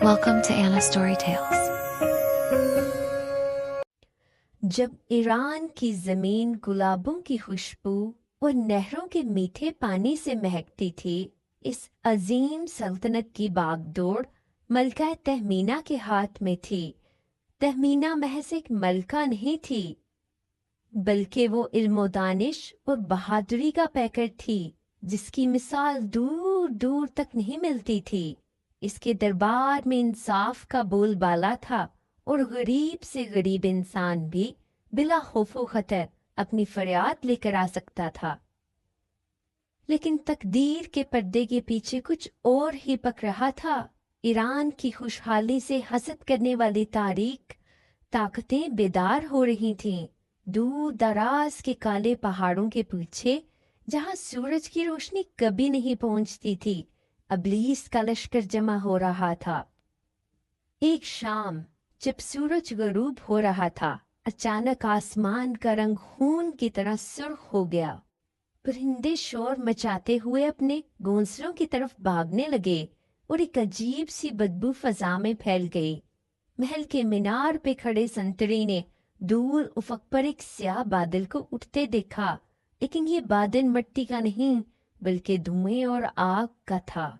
Welcome to Anna Story Tales. जब Iran की जमीन गुलाबों की खुशबू और नहरों के मीठे पानी से महकती थी, इस अजीम सल्तनत की बागडोर मलका तहमीना के हाथ में थी। तहमीना महज एक मलका नहीं थी, बल्कि वो इल्म दानिश और बहादुरी का पैकर थी, जिसकी मिसाल दूर दूर तक नहीं मिलती थी। इसके दरबार में इंसाफ का बोलबाला था और गरीब से गरीब इंसान भी बिला खौफो खतर अपनी फरियाद लेकर आ सकता था। लेकिन तकदीर के पर्दे के पीछे कुछ और ही पक रहा था। ईरान की खुशहाली से हसद करने वाली ताकतें बेदार हो रही थीं। दूर दराज के काले पहाड़ों के पीछे, जहां सूरज की रोशनी कभी नहीं पहुंचती थी, इब्लीस का लश्कर जमा हो रहा था। एक शाम जब सूरज गरूब हो रहा था, अचानक आसमान का रंग खून की तरह सुर्ख हो गया। परिंदे शोर मचाते हुए अपने घोंसलों की तरफ भागने लगे और एक अजीब सी बदबू फजा में फैल गई। महल के मीनार पे खड़े संतरी ने दूर उफक पर एक स्याह बादल को उठते देखा, लेकिन ये बादल मिट्टी का नहीं बल्कि धुएं और आग का था।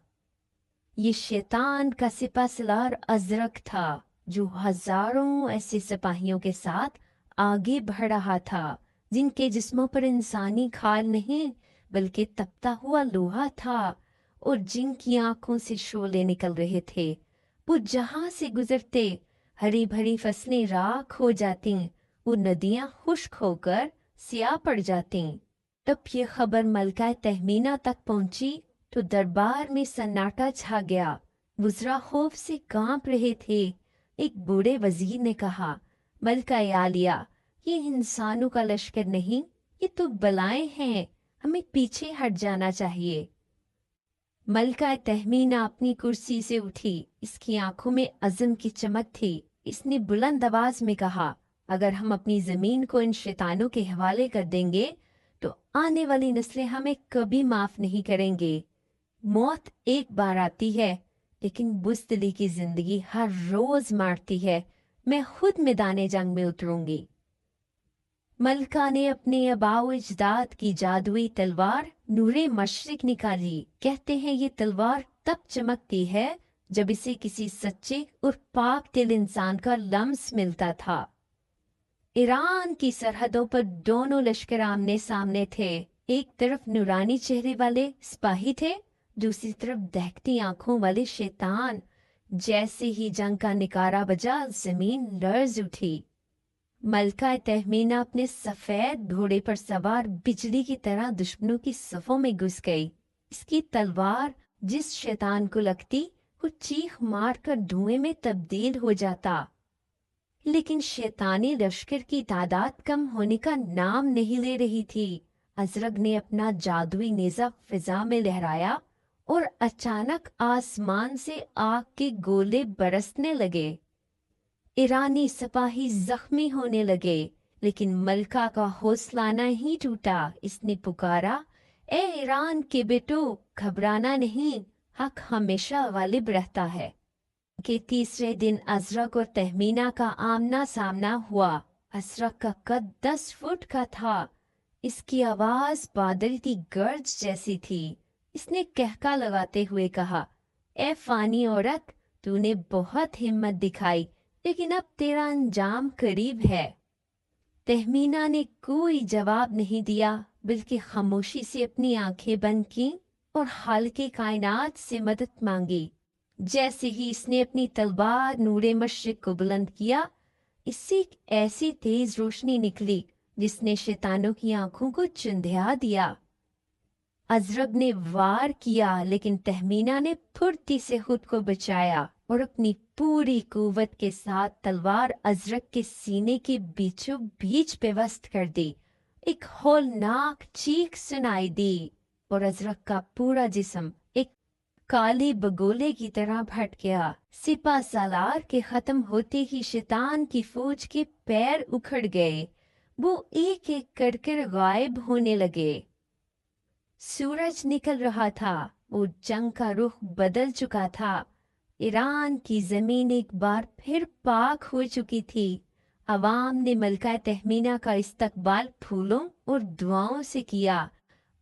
ये शैतान का सिपाहसालार अजरक था, जो हजारों ऐसे सिपाहियों के साथ आगे बढ़ रहा था, जिनके जिस्मों पर इंसानी खाल नहीं बल्कि तपता हुआ लोहा था और जिनकी आंखों से शोले निकल रहे थे। वो जहां से गुजरते हरी भरी फसलें राख हो जाती, वो नदियां खुश्क होकर सियाह पड़ जाती। तब ये खबर मलका तहमीना तक पहुंची तो दरबार में सन्नाटा छा गया। वज़रा खौफ से कांप रहे थे। एक बूढ़े वजीर ने कहा, मलका आलिया, ये इंसानों का लश्कर नहीं, ये तो बलाएं हैं, हमें पीछे हट जाना चाहिए। मलका तहमीना अपनी कुर्सी से उठी। इसकी आंखों में अज़म की चमक थी। इसने बुलंद आवाज में कहा, अगर हम अपनी जमीन को इन शैतानों के हवाले कर देंगे तो आने वाली नस्लें हमें कभी माफ नहीं करेंगे। मौत एक बार आती है, लेकिन बुज़दिली की जिंदगी हर रोज मारती है। मैं खुद मैदाने जंग में उतरूंगी। मलका ने अपने आबाओ अजदाद की जादुई तलवार नूरे मशरिक निकाली। कहते हैं ये तलवार तब चमकती है जब इसे किसी सच्चे और पाक दिल इंसान का लम्स मिलता था। ईरान की सरहदों पर दोनों लश्कर आमने सामने थे। एक तरफ नूरानी चेहरे वाले सिपाही थे, दूसरी तरफ दहकती आंखों वाले शैतान। जैसे ही जंग का निकारा बजा, जमीन लर्ज उठी। मलका तहमीना अपने सफेद घोड़े पर सवार बिजली की तरह दुश्मनों की सफों में घुस गई। इसकी तलवार जिस शैतान को लगती, वो चीख मार कर धुएं में तब्दील हो जाता। लेकिन शैतानी लश्कर की तादाद कम होने का नाम नहीं ले रही थी। अजरक ने अपना जादुई नेजा फिजा में लहराया और अचानक आसमान से आग के गोले बरसने लगे। ईरानी सिपाही जख्मी होने लगे, लेकिन मलका का हौसला नहीं टूटा। इसने पुकारा, ए ईरान के बेटो, घबराना नहीं, हक हमेशा गालिब रहता है। के तीसरे दिन अजरक और तहमीना का आमना सामना हुआ। अजरक का कद 10 फुट का था। इसकी आवाज बादल की गर्ज जैसी थी। इसने कहका लगाते हुए कहा, ए फानी औरत, तूने बहुत हिम्मत दिखाई, लेकिन अब तेरा अंजाम करीब है। तहमीना ने कोई जवाब नहीं दिया, बल्कि खामोशी से अपनी आंखें बंद की और हल्के कायनात से मदद मांगी। जैसे ही इसने अपनी तलवार नूरे मशरिक को बुलंद किया, इससे एक ऐसी तेज रोशनी निकली जिसने शैतानों की आंखों को चुंधिया दिया। अजरक ने वार किया, लेकिन तहमीना ने फुर्ती से खुद को बचाया और अपनी पूरी कुव्वत के साथ तलवार अजरक के सीने के बीचों बीच पेवस्त कर दी। एक हौलनाक चीख सुनाई दी और अजरक का पूरा जिस्म एक काले बगोले की तरह फट गया। सिपा सालार के खत्म होते ही शैतान की फौज के पैर उखड़ गए। वो एक एक कर गायब होने लगे। सूरज निकल रहा था। वो जंग का रुख बदल चुका था। ایران کی زمین ایک بار پھر پاک ہو چکی تھی۔ عوام نے ملکہ تہمینہ کا استقبال پھولوں اور دعاؤں سے کیا۔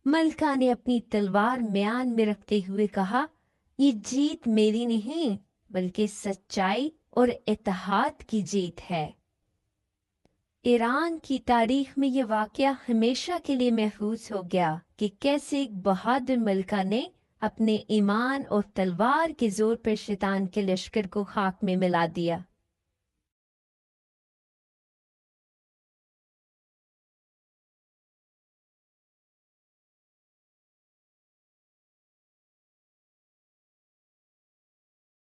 ملکہ نے اپنی تلوار میان میں رکھتے ہوئے کہا، یہ جیت میری نہیں بلکہ سچائی اور اتحاد کی جیت ہے۔ ایران کی تاریخ میں یہ واقعہ ہمیشہ کے لیے محفوظ ہو گیا کہ کیسے ایک بہادر ملکہ نے اپنے ایمان اور تلوار کے زور پر شیطان کے لشکر کو خاک میں ملا دیا۔